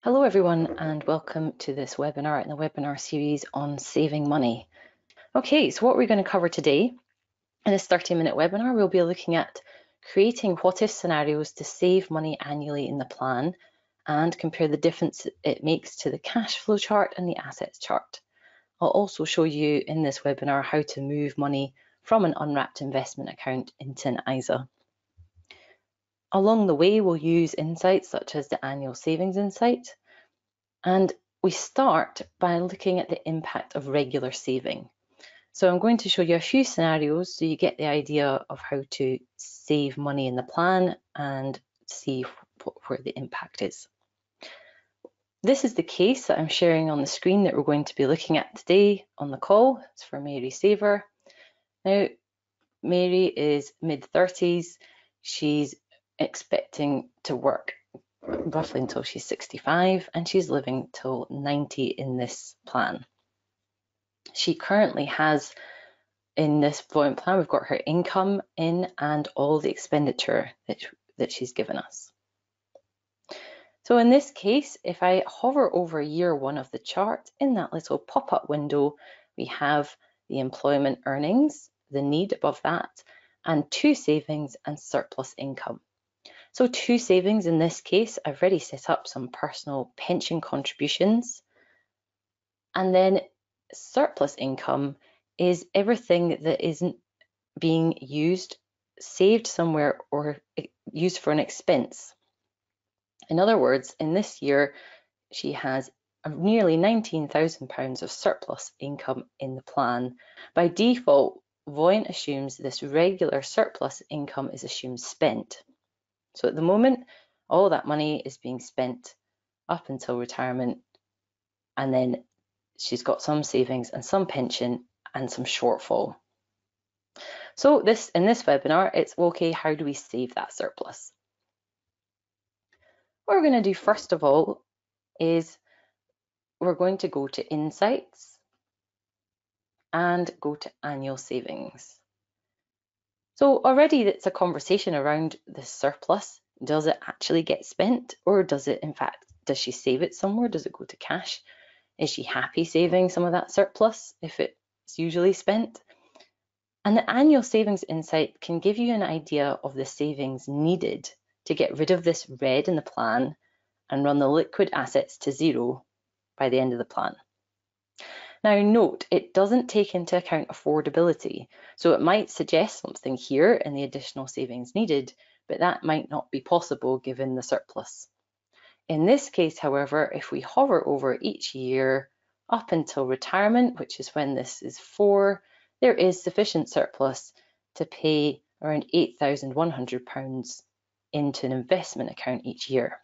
Hello everyone and welcome to this webinar in the webinar series on saving money. Okay, so what we're going to cover today in this 30-minute webinar, we'll be looking at creating what-if scenarios to save money annually in the plan and compare the difference it makes to the cash flow chart and the assets chart. I'll also show you in this webinar how to move money from an unwrapped investment account into an ISA. Along the way, we'll use insights such as the annual savings insight. And we start by looking at the impact of regular saving. So I'm going to show you a few scenarios so you get the idea of how to save money in the plan and see where the impact is. This is the case that I'm sharing on the screen that we're going to be looking at today on the call. It's for Mary Saver. Now, Mary is mid-30s. She's expecting to work roughly until she's 65, and she's living till 90 in this plan. She currently has, in this Voyant plan, we've got her income in and all the expenditure that she's given us. So in this case, if I hover over year one of the chart, in that little pop-up window, we have the employment earnings, the need above that, and two savings and surplus income. So two savings in this case, I've already set up some personal pension contributions. And then surplus income is everything that isn't being used, saved somewhere, or used for an expense. In other words, in this year, she has nearly £19,000 of surplus income in the plan. By default, Voyant assumes this regular surplus income is assumed spent. So at the moment, all that money is being spent up until retirement, and then she's got some savings and some pension and some shortfall. So in this webinar, it's okay, how do we save that surplus? What we're going to do first of all is we're going to go to Insights and go to Annual Savings. So already it's a conversation around the surplus. Does it actually get spent, or does she save it somewhere? Does it go to cash? Is she happy saving some of that surplus if it's usually spent? And the annual savings insight can give you an idea of the savings needed to get rid of this red in the plan and run the liquid assets to zero by the end of the plan. Now note, it doesn't take into account affordability, so it might suggest something here in the additional savings needed, but that might not be possible given the surplus. In this case, however, if we hover over each year up until retirement, which is when this is for, there is sufficient surplus to pay around £8,100 into an investment account each year.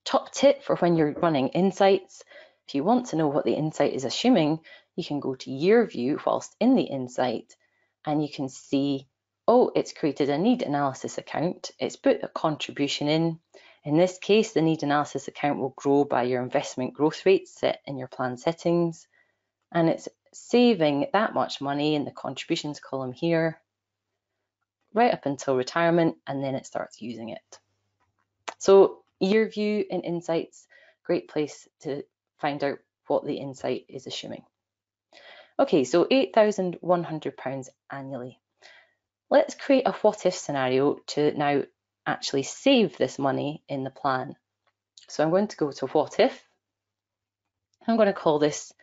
Top tip for when you're running insights: if you want to know what the insight is assuming, you can go to year view whilst in the insight, and you can see, oh, it's created a need analysis account, it's put a contribution in. In this case, the need analysis account will grow by your investment growth rate set in your plan settings, and it's saving that much money in the contributions column here, right up until retirement, and then it starts using it. So year view in Insights, great place to find out what the insight is assuming. Okay, so £8,100 annually. Let's create a what-if scenario to now actually save this money in the plan. So I'm going to go to what if. I'm going to call this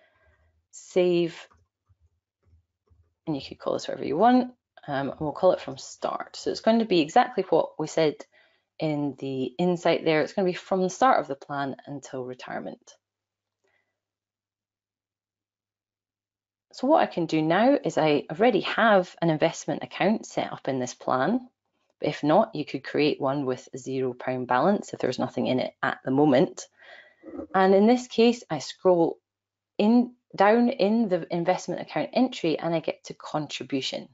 save, and you could call this whatever you want, and we'll call it from start. So it's going to be exactly what we said in the insight there. It's going to be from the start of the plan until retirement. So what I can do now is I already have an investment account set up in this plan. But if not, you could create one with £0 balance if there's nothing in it at the moment. And in this case, I scroll down in the investment account entry and I get to contribution.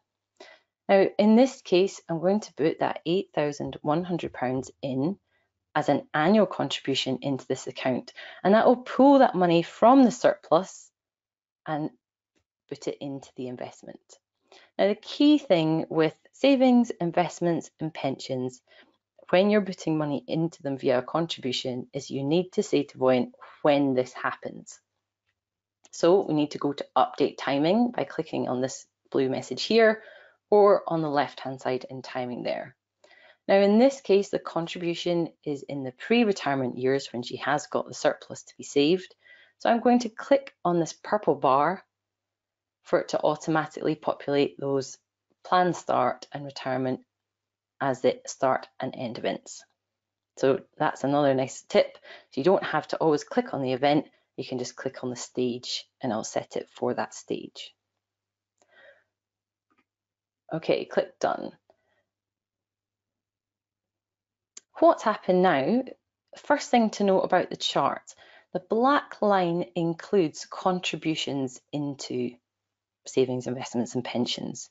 Now, in this case, I'm going to put that £8,100 in as an annual contribution into this account, and that will pull that money from the surplus and put it into the investment. Now, the key thing with savings, investments, and pensions, when you're putting money into them via a contribution is you need to say to Voyant when this happens. So we need to go to update timing by clicking on this blue message here or on the left-hand side in timing there. Now in this case, the contribution is in the pre-retirement years when she has got the surplus to be saved. So I'm going to click on this purple bar for it to automatically populate those plan start and retirement as the start and end events. So that's another nice tip. So you don't have to always click on the event, you can just click on the stage and I'll set it for that stage. Okay, click done. What's happened now? First thing to note about the chart, the black line includes contributions into savings, investments and pensions.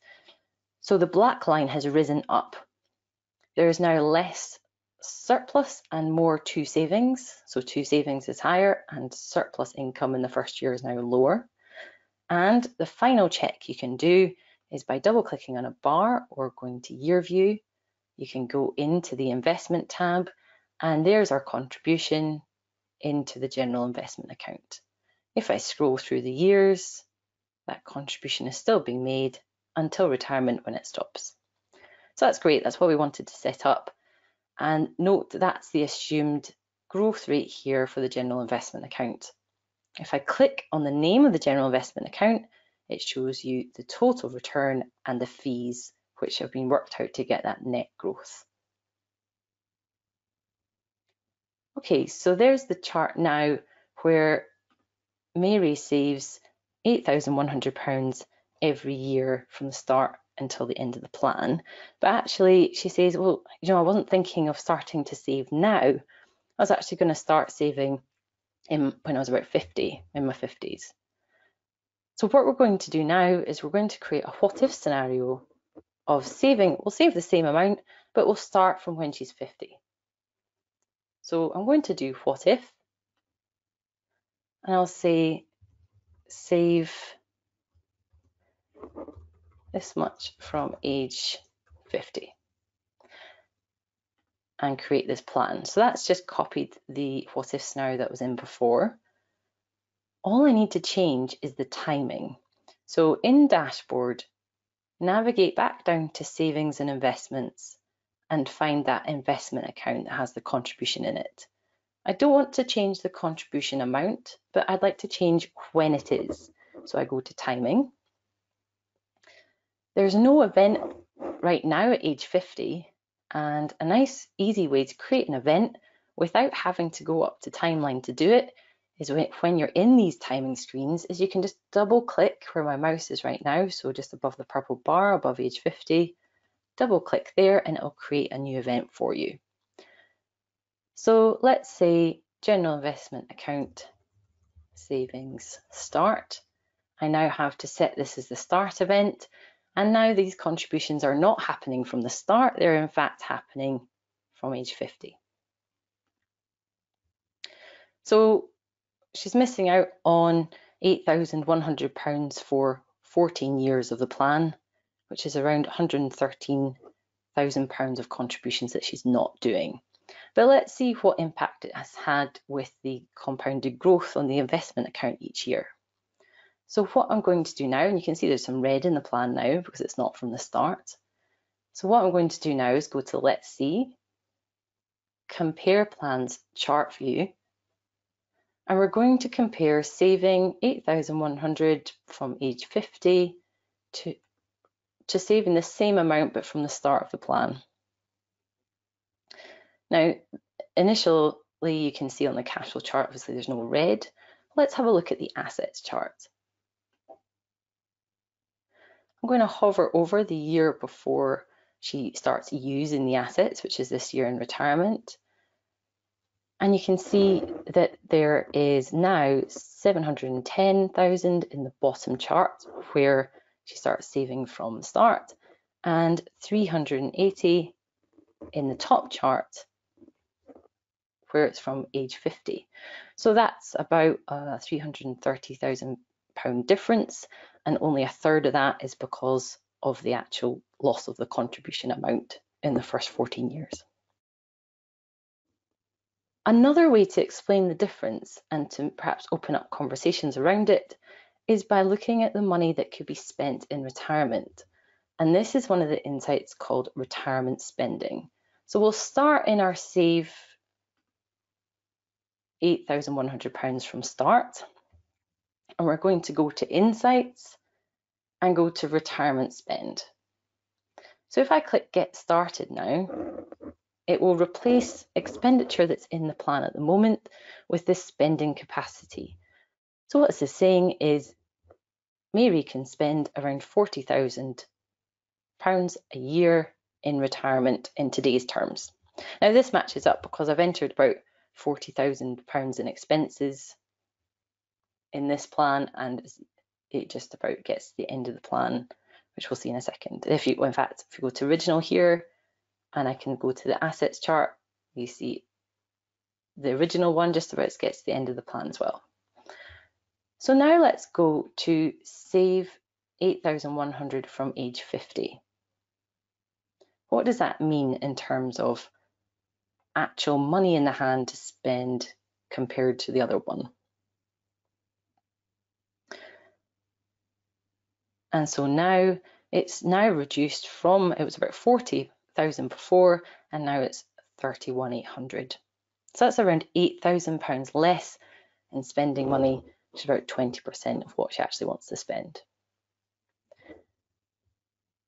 So the black line has risen up. There is now less surplus and more to savings. So to savings is higher and surplus income in the first year is now lower. And the final check you can do is by double clicking on a bar or going to year view. You can go into the investment tab and there's our contribution into the general investment account. If I scroll through the years, that contribution is still being made until retirement when it stops. So that's great, that's what we wanted to set up. And note that that's the assumed growth rate here for the general investment account. If I click on the name of the general investment account, it shows you the total return and the fees which have been worked out to get that net growth. Okay, so there's the chart now where Mary saves £8,100 every year from the start until the end of the plan. But actually she says, well, I wasn't thinking of starting to save now. I was actually going to start saving when I was about 50, in my 50s. So what we're going to do now is we're going to create a what if scenario of saving. We'll save the same amount, but we'll start from when she's 50. So I'm going to do what if, and I'll say save this much from age 50 and create this plan. So that's just copied the what if scenario that was in before. All I need to change is the timing. So in dashboard, navigate back down to savings and investments and find that investment account that has the contribution in it. I don't want to change the contribution amount, but I'd like to change when it is. So I go to timing. There's no event right now at age 50, and a nice easy way to create an event without having to go up to timeline to do it is when you're in these timing screens is you can just double click where my mouse is right now, so just above the purple bar above age 50, double click there and it'll create a new event for you. So let's say general investment account savings start. I now have to set this as the start event, and now these contributions are not happening from the start, they're in fact happening from age 50. So she's missing out on £8,100 for 14 years of the plan, which is around £113,000 of contributions that she's not doing. But let's see what impact it has had with the compounded growth on the investment account each year. So what I'm going to do now, and you can see there's some red in the plan now because it's not from the start. So what I'm going to do now is go to Let's See, Compare Plans Chart View, and we're going to compare saving 8,100 from age 50 to saving the same amount but from the start of the plan. Now, initially you can see on the cash flow chart, obviously there's no red. Let's have a look at the assets chart. I'm going to hover over the year before she starts using the assets, which is this year in retirement. And you can see that there is now 710,000 in the bottom chart where she starts saving from the start, and 380 in the top chart where it's from age 50. So that's about a £330,000 difference, and only a third of that is because of the actual loss of the contribution amount in the first 14 years. Another way to explain the difference and to perhaps open up conversations around it is by looking at the money that could be spent in retirement. And this is one of the insights called retirement spending. So we'll start in our save £8,100 from start, and we're going to go to insights and go to retirement spend. So if I click get started now, it will replace expenditure that's in the plan at the moment with this spending capacity. So what this is saying is Mary can spend around £40,000 a year in retirement in today's terms. Now this matches up because I've entered about £40,000 in expenses in this plan, and it just about gets to the end of the plan, which we'll see in a second. If you go to original here, and I can go to the assets chart, you see the original one just about gets to the end of the plan as well. So now let's go to save 8,100 from age 50. What does that mean in terms of actual money in the hand to spend compared to the other one? And so now it's now reduced from, it was about 40,000 before, and now it's 31,800. So that's around £8,000 less in spending money, which is about 20% of what she actually wants to spend.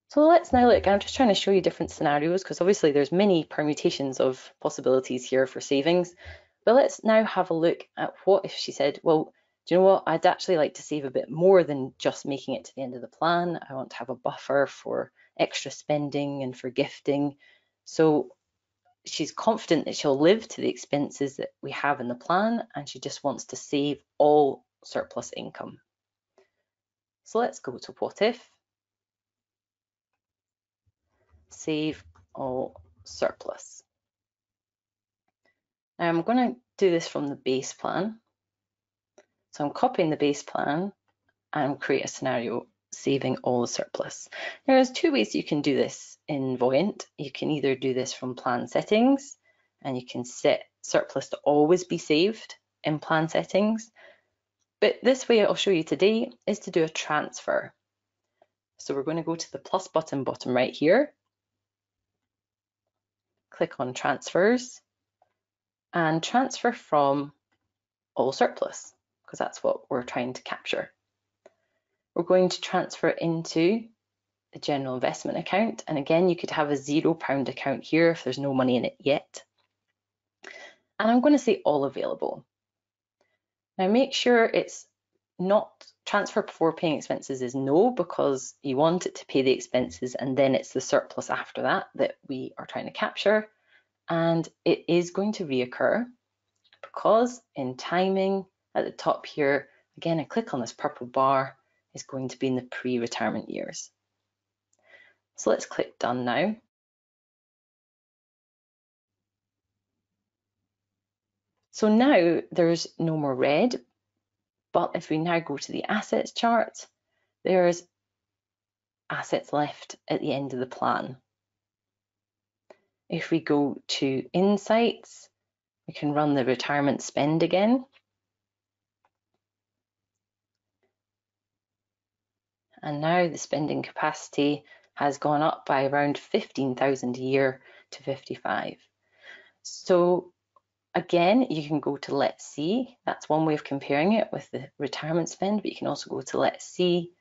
So let's now look, I'm just trying to show you different scenarios because obviously there's many permutations of possibilities here for savings. But let's now have a look at what if she said, well, do you know what, I'd actually like to save a bit more than just making it to the end of the plan. I want to have a buffer for extra spending and for gifting. So she's confident that she'll live to the expenses that we have in the plan, and she just wants to save all surplus income. So let's go to what if. Save all surplus. Now I'm going to do this from the base plan. So I'm copying the base plan and create a scenario saving all the surplus. Now there's two ways you can do this in Voyant. You can either do this from plan settings, and you can set surplus to always be saved in plan settings. But this way I'll show you today is to do a transfer. So we're going to go to the plus button bottom right here, click on transfers, and transfer from all surplus, because that's what we're trying to capture. We're going to transfer into the general investment account, and again you could have a £0 account here if there's no money in it yet. And I'm going to say all available. Now make sure it's not transfer before paying expenses is no, because you want it to pay the expenses and then it's the surplus after that that we are trying to capture. And it is going to reoccur because in timing at the top here, again, I click on this purple bar, is going to be in the pre-retirement years. So let's click done now. So now there's no more red, but if we now go to the assets chart, there's assets left at the end of the plan. If we go to insights, we can run the retirement spend again. And now the spending capacity has gone up by around 15,000 a year to 55. So again, you can go to Let's See. That's one way of comparing it with the retirement spend, but you can also go to Let's See,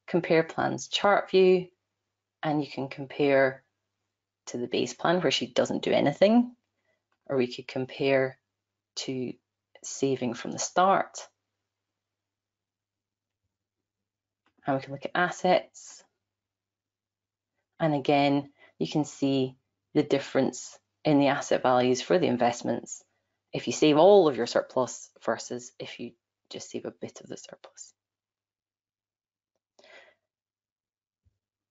compare plans chart view, and you can compare to the base plan where she doesn't do anything, or we could compare to saving from the start. And we can look at assets. And again, you can see the difference in the asset values for the investments if you save all of your surplus versus if you just save a bit of the surplus.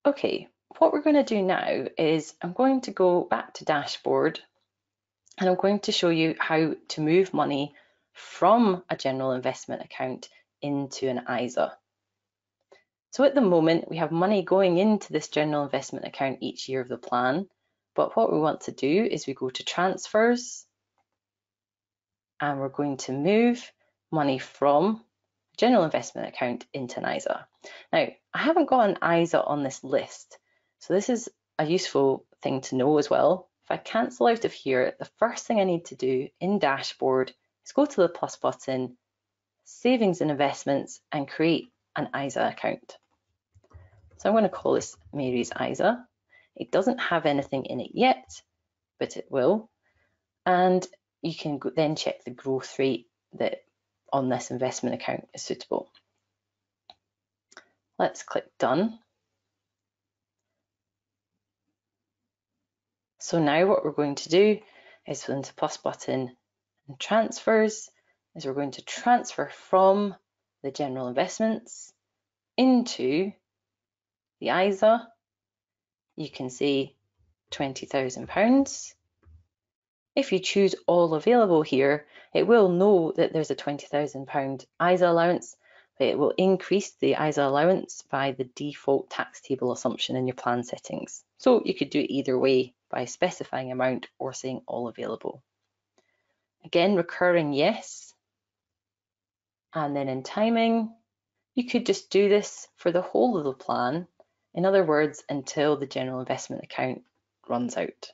Okay, what we're going to do now is I'm going to go back to dashboard, and I'm going to show you how to move money from a general investment account into an ISA. So at the moment, we have money going into this general investment account each year of the plan. But what we want to do is we go to transfers, and we're going to move money from general investment account into an ISA. Now, I haven't got an ISA on this list, so this is a useful thing to know as well. If I cancel out of here, the first thing I need to do in Dashboard is go to the plus button, Savings and Investments, and create an ISA account. So I'm going to call this Mary's ISA. It doesn't have anything in it yet, but it will. And you can then check the growth rate that on this investment account is suitable. Let's click Done. So now what we're going to do is go into plus button and transfers, is we're going to transfer from the general investments into the ISA. You can see £20,000. If you choose all available here, it will know that there's a £20,000 ISA allowance, but it will increase the ISA allowance by the default tax table assumption in your plan settings. So you could do it either way by specifying amount or saying all available. Again, recurring yes. And then in timing, you could just do this for the whole of the plan. In other words, until the general investment account runs out.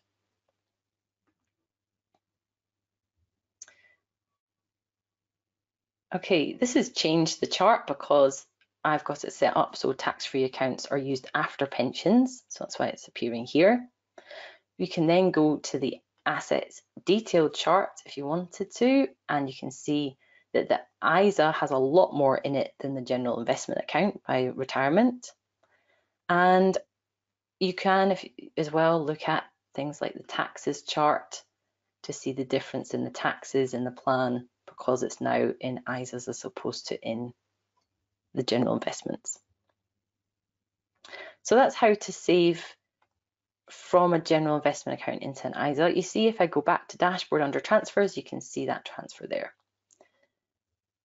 Okay, this has changed the chart because I've got it set up so tax-free accounts are used after pensions, so that's why it's appearing here. You can then go to the assets detailed chart if you wanted to, and you can see that the ISA has a lot more in it than the general investment account by retirement. And you can as well look at things like the taxes chart to see the difference in the taxes in the plan because it's now in ISAs as opposed to in the general investments. So that's how to save from a general investment account into an ISA. You see, if I go back to Dashboard under transfers, you can see that transfer there.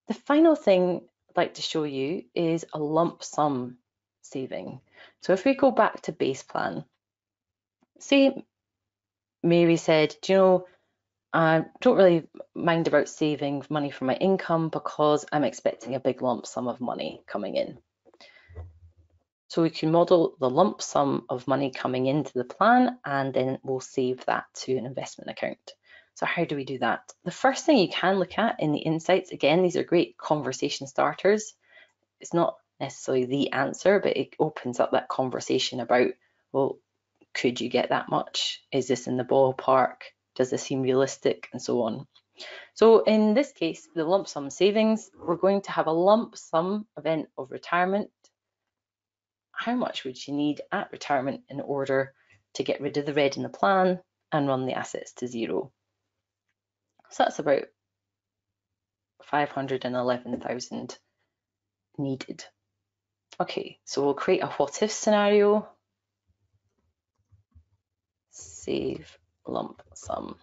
The final thing I'd like to show you is a lump sum saving. So if we go back to base plan, say Mary said, do you know, I don't really mind about saving money from my income because I'm expecting a big lump sum of money coming in. So we can model the lump sum of money coming into the plan and then we'll save that to an investment account. So how do we do that? The first thing you can look at in the insights, again, these are great conversation starters. It's not necessarily the answer, but it opens up that conversation about, well, could you get that much? Is this in the ballpark? Does this seem realistic? And so on. So in this case, the lump sum savings, we're going to have a lump sum event of retirement. How much would you need at retirement in order to get rid of the red in the plan and run the assets to zero? So that's about 511,000 needed. Okay, so we'll create a what if scenario. Save lump sum.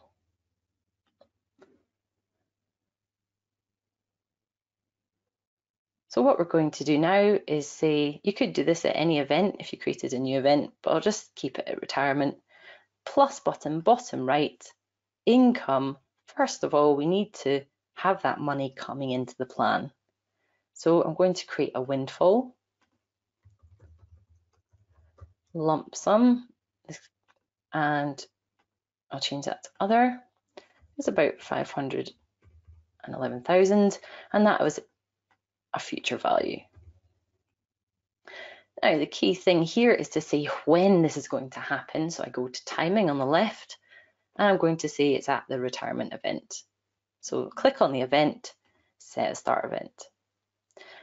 So what we're going to do now is say, you could do this at any event if you created a new event, but I'll just keep it at retirement. Plus button, bottom right, income. First of all, we need to have that money coming into the plan. So I'm going to create a windfall. Lump sum, and I'll change that to other. It's about 511,000, and that was a future value. Now, the key thing here is to say when this is going to happen. So I go to timing on the left, and I'm going to say it's at the retirement event. So click on the event, set a start event.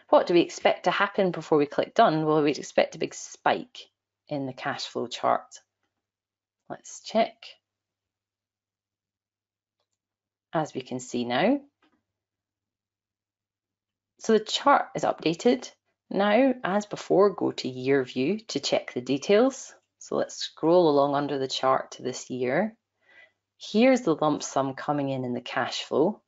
What do we expect to happen before we click done? Well, we'd expect a big spike in the cash flow chart. Let's check. As we can see now. So the chart is updated. Now, as before, go to year view to check the details. So let's scroll along under the chart to this year. Here's the lump sum coming in the cash flow.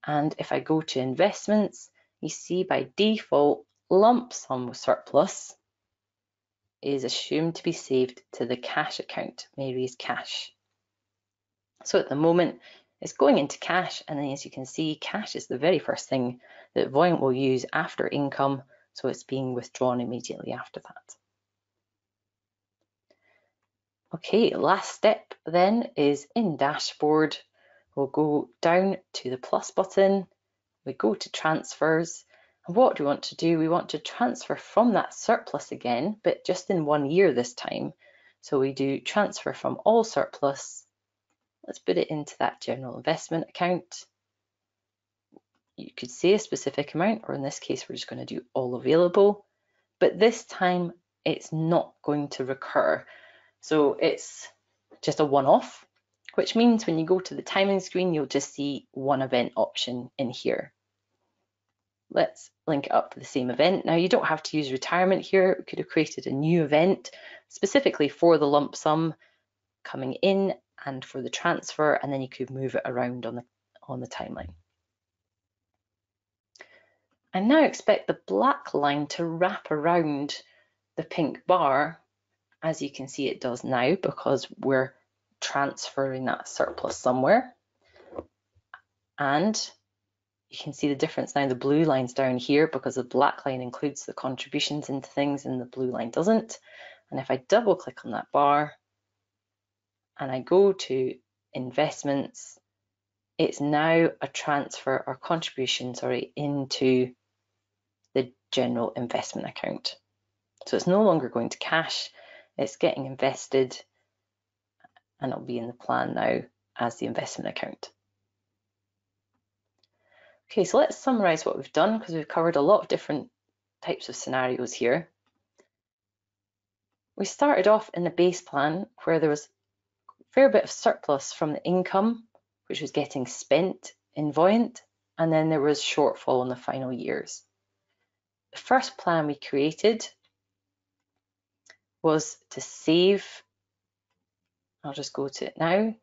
And if I go to investments, you see by default, lump sum surplus is assumed to be saved to the cash account, Mary's cash. So at the moment, It's going into cash, and then as you can see, cash is the very first thing that Voyant will use after income, so it's being withdrawn immediately after that. Okay, last step then is in dashboard. We'll go down to the plus button, we go to transfers, and what do we want to do? We want to transfer from that surplus again, but just in 1 year this time. So we do transfer from all surplus. Let's put it into that general investment account. You could say a specific amount, or in this case, we're just going to do all available, but this time it's not going to recur. So it's just a one-off, which means when you go to the timing screen, you'll just see one event option in here. Let's link it up to the same event. Now you don't have to use retirement here. We could have created a new event specifically for the lump sum coming in and for the transfer, and then you could move it around on the timeline. And now expect the black line to wrap around the pink bar, as you can see it does now, because we're transferring that surplus somewhere. And you can see the difference now. The blue line's down here because the black line includes the contributions into things and the blue line doesn't. And if I double click on that bar and I go to investments, it's now a transfer or contribution, into the general investment account. So it's no longer going to cash, it's getting invested, and it'll be in the plan now as the investment account. Okay, so let's summarize what we've done, because we've covered a lot of different types of scenarios here. We started off in the base plan where there was a fair bit of surplus from the income, which was getting spent in Voyant, and then there was shortfall in the final years. The first plan we created was to save, I'll just go to it now,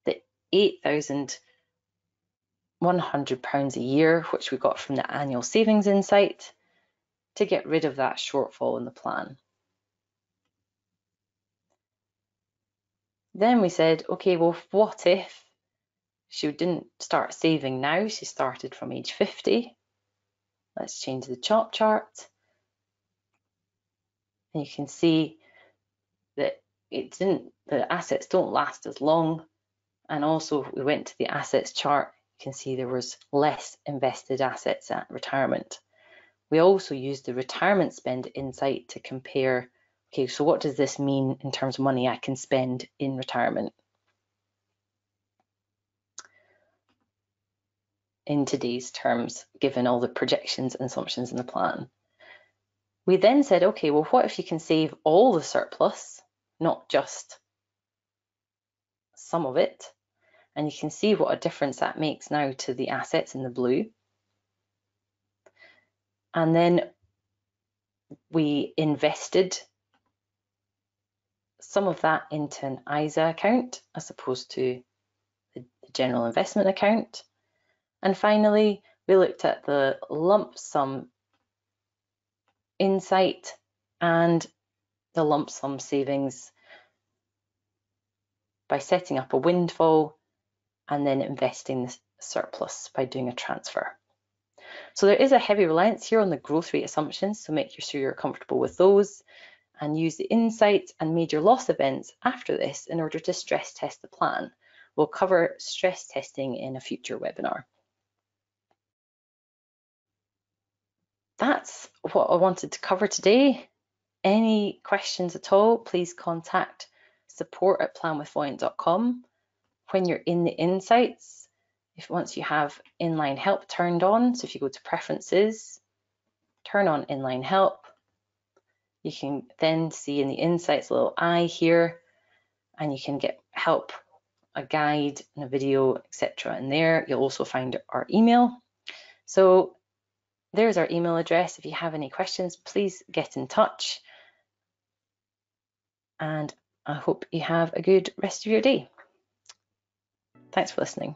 the £8,100 a year, which we got from the annual savings insight, to get rid of that shortfall in the plan. Then we said, okay, well, what if she didn't start saving now, she started from age 50? Let's change the chop chart. And you can see that the assets don't last as long. And also, if we went to the assets chart, you can see there was less invested assets at retirement. We also used the retirement spend insight to compare, okay, so what does this mean in terms of money I can spend in retirement in today's terms, given all the projections and assumptions in the plan. We then said, okay, well, what if you can save all the surplus, not just some of it? And you can see what a difference that makes now to the assets in the blue. And then we invested some of that into an ISA account as opposed to the general investment account. And finally, we looked at the lump sum insight and the lump sum savings by setting up a windfall and then investing the surplus by doing a transfer. So there is a heavy reliance here on the growth rate assumptions, so make sure you're comfortable with those, and use the insights and major loss events after this in order to stress test the plan. We'll cover stress testing in a future webinar. That's what I wanted to cover today. Any questions at all, please contact support@planwithvoyant.com. When you're in the insights, once you have inline help turned on, so if you go to preferences, turn on inline help, you can then see in the insights a little eye here, and you can get help, a guide and a video, etc. in there. You'll also find our email. So there's our email address. If you have any questions, please get in touch. And I hope you have a good rest of your day. Thanks for listening.